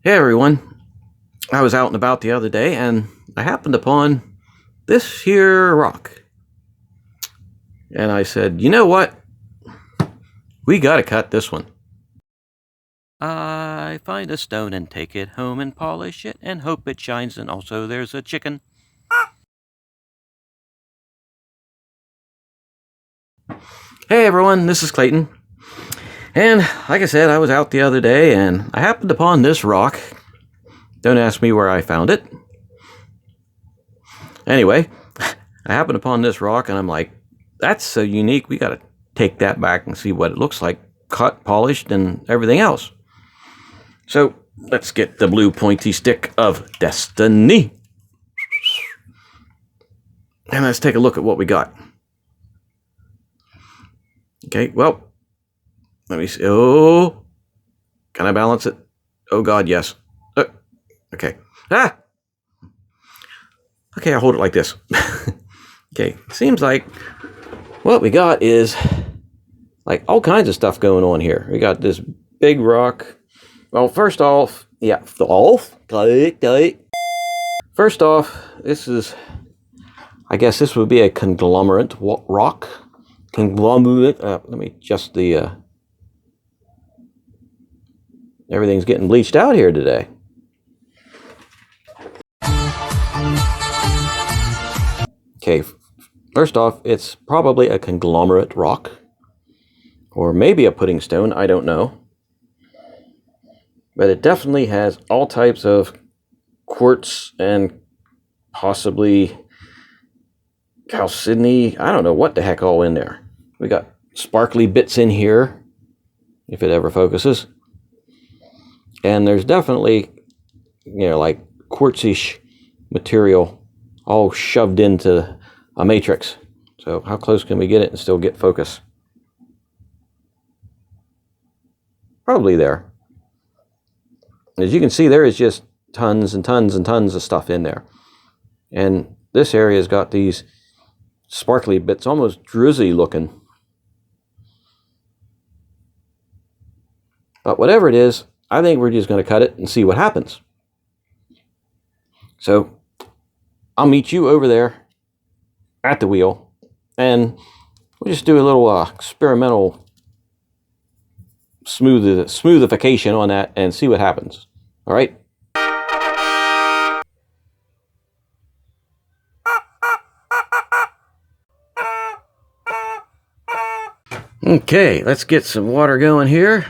Hey everyone, I was out and about the other day and I happened upon this here rock. And I said, you know what? We gotta cut this one. I find a stone and take it home and polish it and hope it shines, and also there's a chicken. Hey everyone, this is Clayton. And like I said, I was out the other day and I happened upon this rock. Don't ask me where I found it. Anyway, I happened upon this rock and I'm like, that's so unique, we gotta take that back and see what it looks like, cut, polished, and everything else. So let's get the blue pointy stick of destiny. And let's take a look at what we got. Okay, well, let me see. Oh, can I balance it? Oh God, yes. Okay. Ah! Okay, I'll hold it like this. Okay, seems like what we got is like all kinds of stuff going on here. We got this big rock. Well, first off, first off, this is, I guess this would be a conglomerate rock. Conglomerate. Let me adjust the. Everything's getting bleached out here today. Okay, first off, it's probably a conglomerate rock, or maybe a pudding stone. I don't know. But it definitely has all types of quartz and possibly chalcedony. I don't know what the heck all in there. We got sparkly bits in here, if it ever focuses. And there's definitely, like quartzish material all shoved into a matrix. So how close can we get it and still get focus? Probably there. As you can see, there is just tons and tons and tons of stuff in there. And this area has got these sparkly bits, almost drizzy looking. But whatever it is, I think we're just going to cut it and see what happens. So I'll meet you over there at the wheel, and we'll just do a little experimental smoothification on that and see what happens. All right. Okay, let's get some water going here.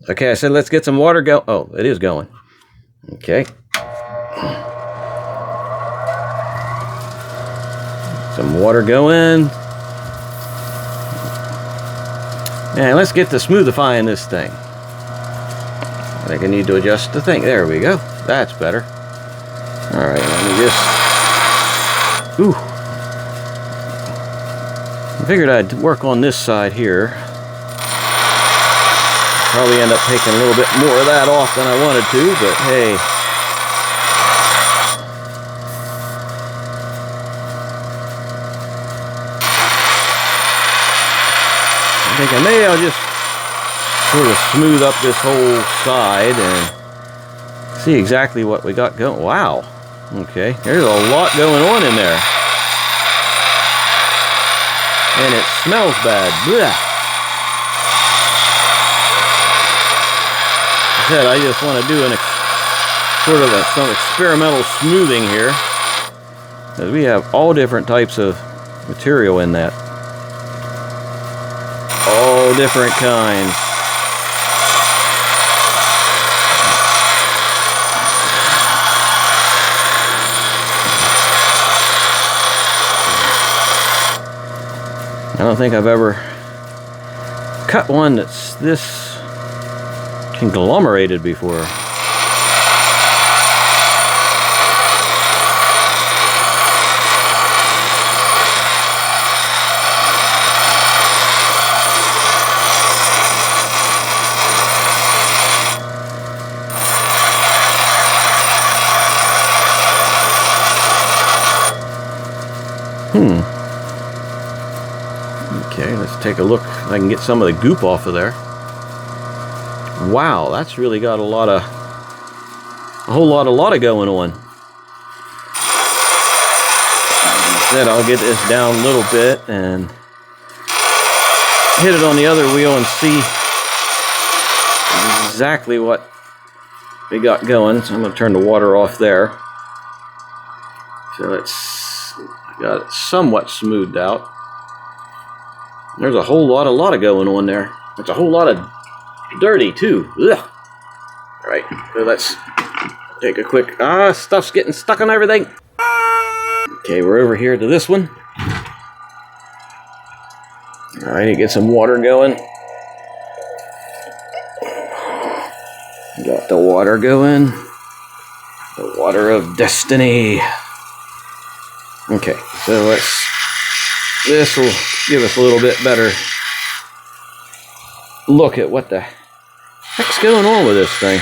Okay, I said let's get some water go. Oh, it is going. Okay. Some water going. And let's get to smoothifying this thing. I think I need to adjust the thing. There we go. That's better. All right, let me just... Ooh. I figured I'd work on this side here. Probably end up taking a little bit more of that off than I wanted to, but hey. I think I'll just sort of smooth up this whole side and see exactly what we got going. Wow. Okay, there's a lot going on in there. And it smells bad. Blech. I just want to do some experimental smoothing here, because we have all different types of material in that. All different kinds. I don't think I've ever cut one that's this conglomerated before. Okay, let's take a look if I can get some of the goop off of there. Wow, that's really got a whole lot of going on. Then I'll get this down a little bit and hit it on the other wheel and see exactly what we got going. So I'm going to turn the water off there. So I got it somewhat smoothed out. There's a whole lot of going on there. There's a whole lot of dirty too. Ugh. All right, so let's take a quick. Stuff's getting stuck on everything. Okay, we're over here to this one. All right, get some water going. Got the water going. The water of destiny. Okay, so this will give us a little bit better look at what the heck's going on with this thing.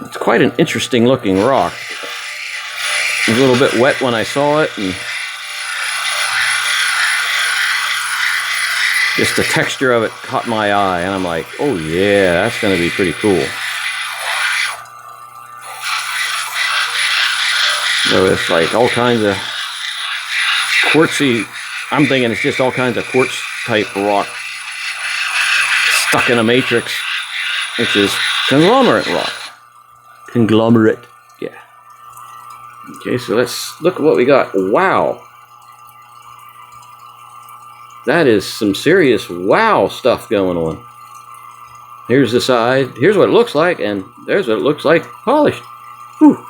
It's quite an interesting looking rock. It was a little bit wet when I saw it, and just the texture of it caught my eye, and I'm like, oh yeah, that's going to be pretty cool. So it's like all kinds of quartzy, I'm thinking it's just all kinds of quartz type rock stuck in a matrix, which is conglomerate rock. Conglomerate, yeah. Okay, so let's look at what we got. Wow. That is some serious wow stuff going on. Here's the side. Here's what it looks like, and there's what it looks like polished. Whew.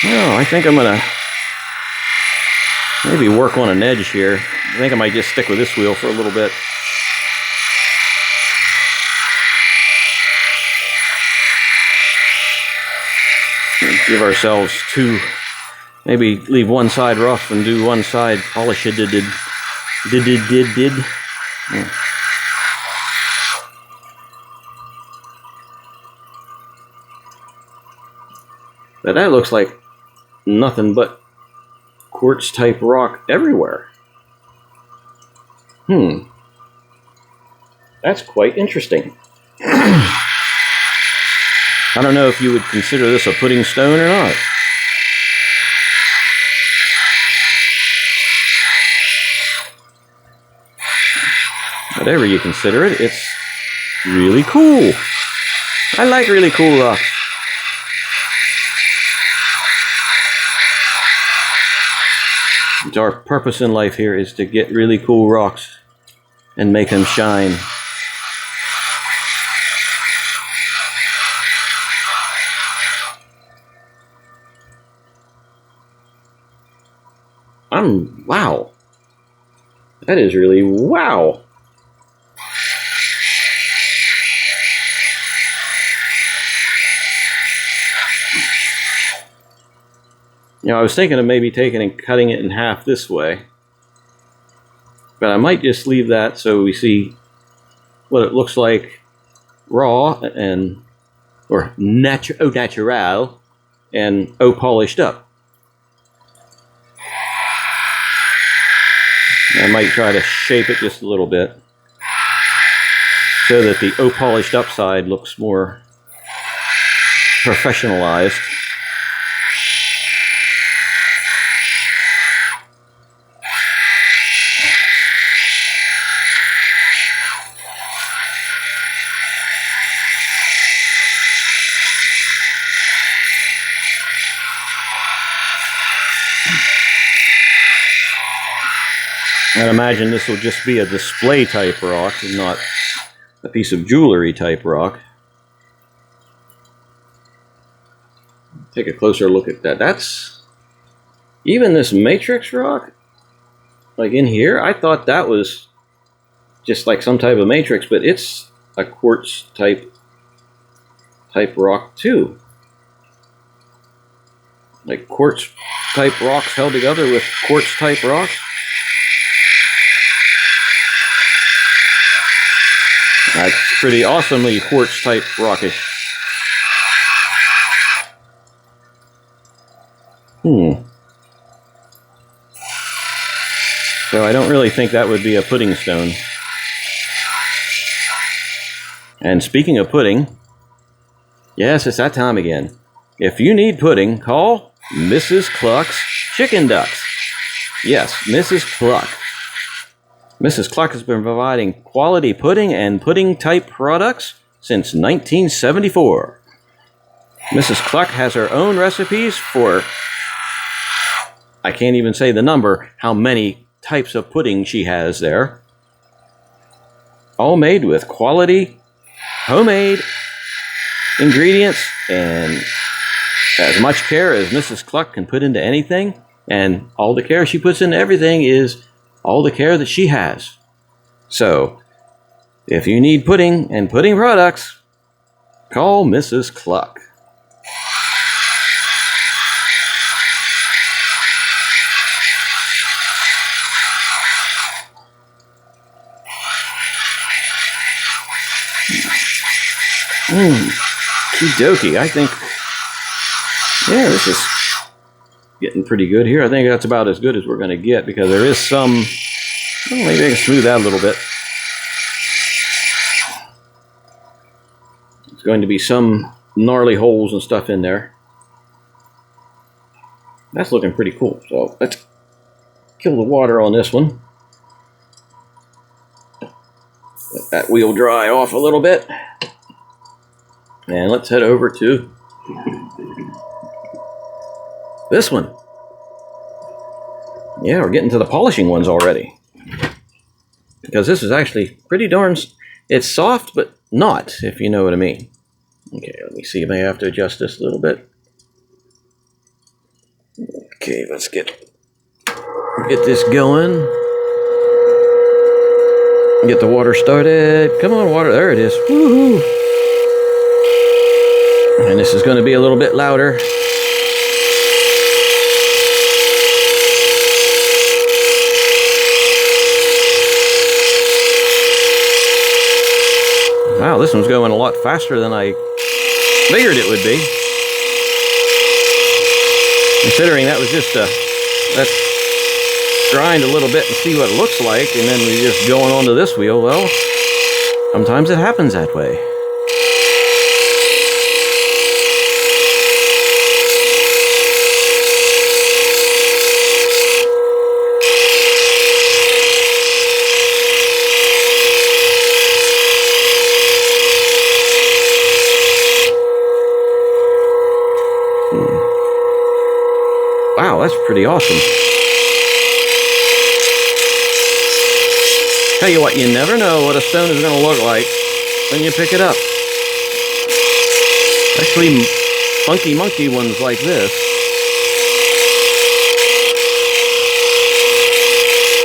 Well, I think I'm gonna maybe work on an edge here. I think I might just stick with this wheel for a little bit. Give ourselves two. Maybe leave one side rough and do one side polish it. Did. Yeah. But that looks like nothing but quartz type rock everywhere. That's quite interesting. I don't know if you would consider this a pudding stone or not. Whatever you consider it, it's really cool. I like really cool rocks. Our purpose in life here is to get really cool rocks and make them shine. Wow. That is really wow. You know, I was thinking of maybe taking and cutting it in half this way, but I might just leave that so we see what it looks like raw and or natural and polished up. I might try to shape it just a little bit so that the polished up side looks more professionalized. I'd imagine this will just be a display type rock and not a piece of jewelry type rock. Take a closer look at that. That's even this matrix rock, like in here, I thought that was just like some type of matrix, but it's a quartz type rock too. Like quartz type rocks held together with quartz type rocks. That's pretty awesomely quartz type rockish. So I don't really think that would be a pudding stone. And speaking of pudding, yes, it's that time again. If you need pudding, call Mrs. Cluck's Chicken Ducks. Yes, Mrs. Cluck. Mrs. Cluck has been providing quality pudding and pudding-type products since 1974. Mrs. Cluck has her own recipes for, I can't even say the number, how many types of pudding she has there. All made with quality, homemade ingredients and as much care as Mrs. Cluck can put into anything. And all the care she puts into everything is all the care that she has. So, if you need pudding and pudding products, call Mrs. Cluck. Okie-dokie. I think, yeah, this is getting pretty good here. I think that's about as good as we're going to get because there is some, well, maybe I can smooth that a little bit. There's going to be some gnarly holes and stuff in there. That's looking pretty cool. So let's kill the water on this one. Let that wheel dry off a little bit. And let's head over to this one. Yeah, we're getting to the polishing ones already. Because this is actually pretty darn... It's soft, but not, if you know what I mean. Okay, let me see if I have to adjust this a little bit. Okay, let's get this going. Get the water started. Come on, water. There it is. Woohoo! And this is going to be a little bit louder. Wow, this one's going a lot faster than I figured it would be. Considering that was just let's grind a little bit and see what it looks like, and then we're just going on to this wheel. Well, sometimes it happens that way. Wow, that's pretty awesome. Tell you what, you never know what a stone is going to look like when you pick it up. Especially funky monkey ones like this.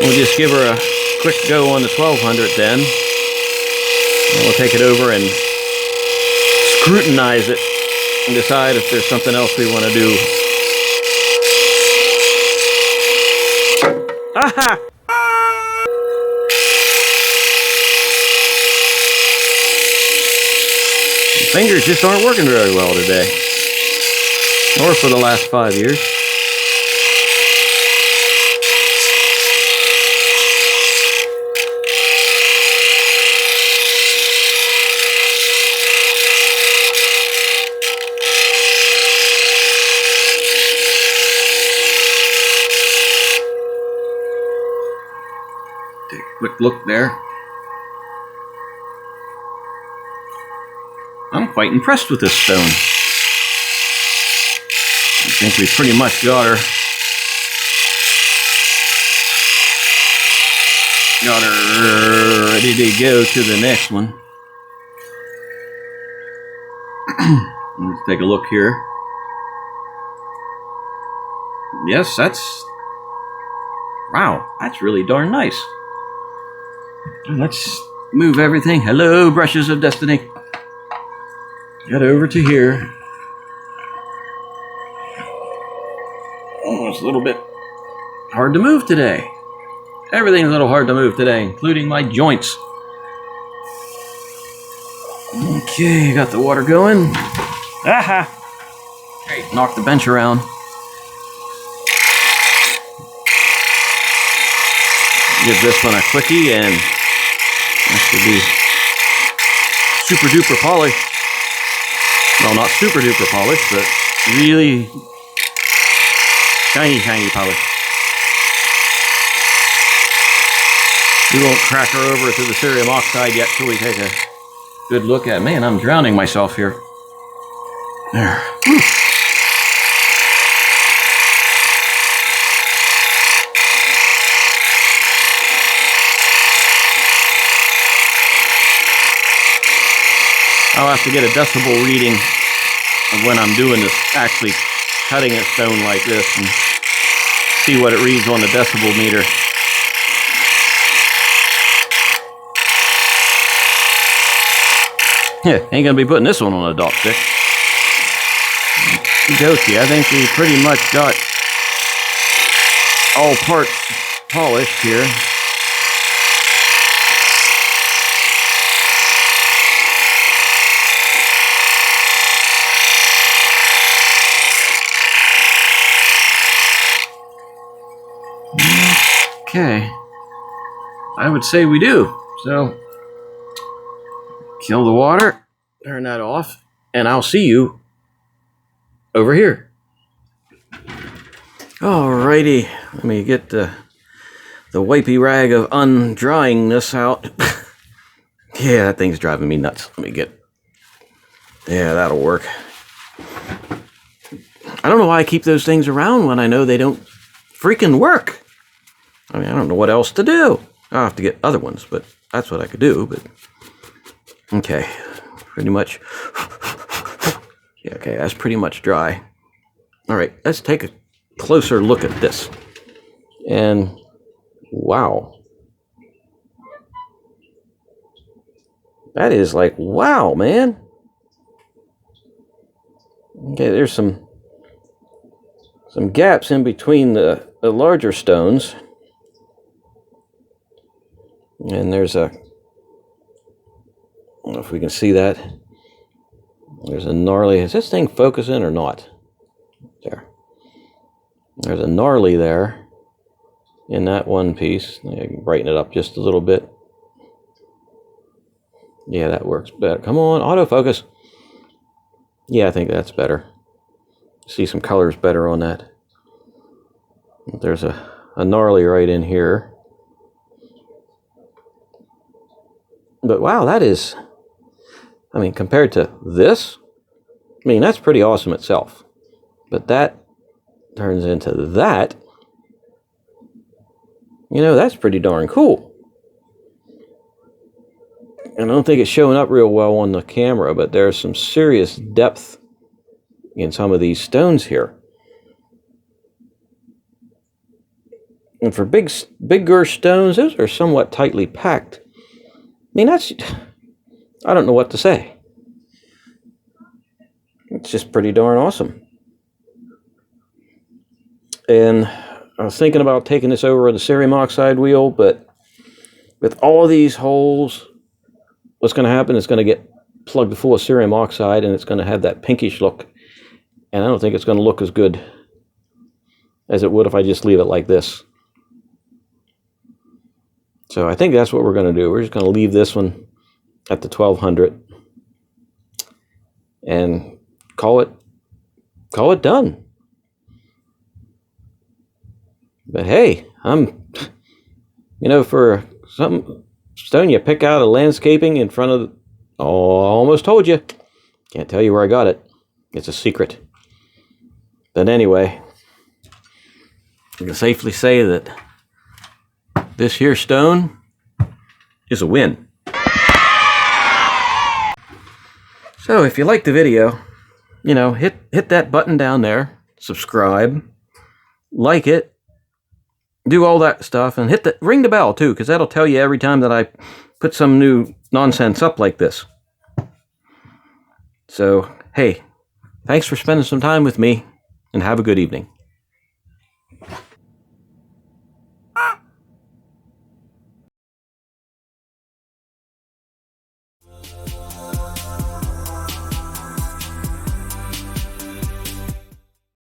We'll just give her a quick go on the 1200 then. And we'll take it over and scrutinize it and decide if there's something else we want to do. Aha! The fingers just aren't working very well today. Or for the last 5 years. Take a quick look there. I'm quite impressed with this stone. I think we pretty much got her ready to go to the next one. Let's take a look here. Yes, wow, that's really darn nice. Let's move everything. Hello, brushes of destiny. Get over to here. Oh, it's a little bit hard to move today. Everything's a little hard to move today, including my joints. Okay, got the water going. Aha! Hey, knock the bench around. Give this one a quickie, and that should be super duper polished. Well, not super duper polished, but really shiny, shiny polish. We won't crack her over to the cerium oxide yet till we take a good look at it. Man, I'm drowning myself here. There. Whew. I'll have to get a decibel reading of when I'm doing this, actually cutting a stone like this, and see what it reads on the decibel meter. Yeah, ain't gonna be putting this one on a dot stick. Okey-dokey, I think we pretty much got all parts polished here. Okay, I would say we do. So, kill the water, turn that off, and I'll see you over here. Alrighty, let me get the wipey rag of undrying this out. Yeah, that thing's driving me nuts. Let me get, yeah, that'll work. I don't know why I keep those things around when I know they don't freaking work. I mean, I don't know what else to do. I'll have to get other ones, but that's what I could do. But okay, pretty much. Yeah, okay, that's pretty much dry. All right, let's take a closer look at this. And wow. That is like, wow, man. Okay, there's some gaps in between the larger stones. And there's a, I don't know if we can see that. There's a gnarly, is this thing focusing or not? There. There's a gnarly there in that one piece. I can brighten it up just a little bit. Yeah, that works better. Come on, autofocus. Yeah, I think that's better. See some colors better on that. There's a gnarly right in here. But wow, that is, I mean, compared to this, I mean, that's pretty awesome itself. But that turns into that. You know, that's pretty darn cool. And I don't think it's showing up real well on the camera, but there's some serious depth in some of these stones here. And for bigger stones, those are somewhat tightly packed. I mean, that's, I don't know what to say. It's just pretty darn awesome. And I was thinking about taking this over with a cerium oxide wheel, but with all these holes, what's going to happen is going to get plugged full of cerium oxide, and it's going to have that pinkish look. And I don't think it's going to look as good as it would if I just leave it like this. So I think that's what we're going to do. We're just going to leave this one at the 1200 and call it done. But hey, you know, for some stone you pick out of landscaping in front of, oh, I almost told you. Can't tell you where I got it. It's a secret. But anyway, I can safely say that this here stone is a win. So if you like the video, you know, hit that button down there, subscribe, like it, do all that stuff, and ring the bell too, because that'll tell you every time that I put some new nonsense up like this. So, hey, thanks for spending some time with me, and have a good evening.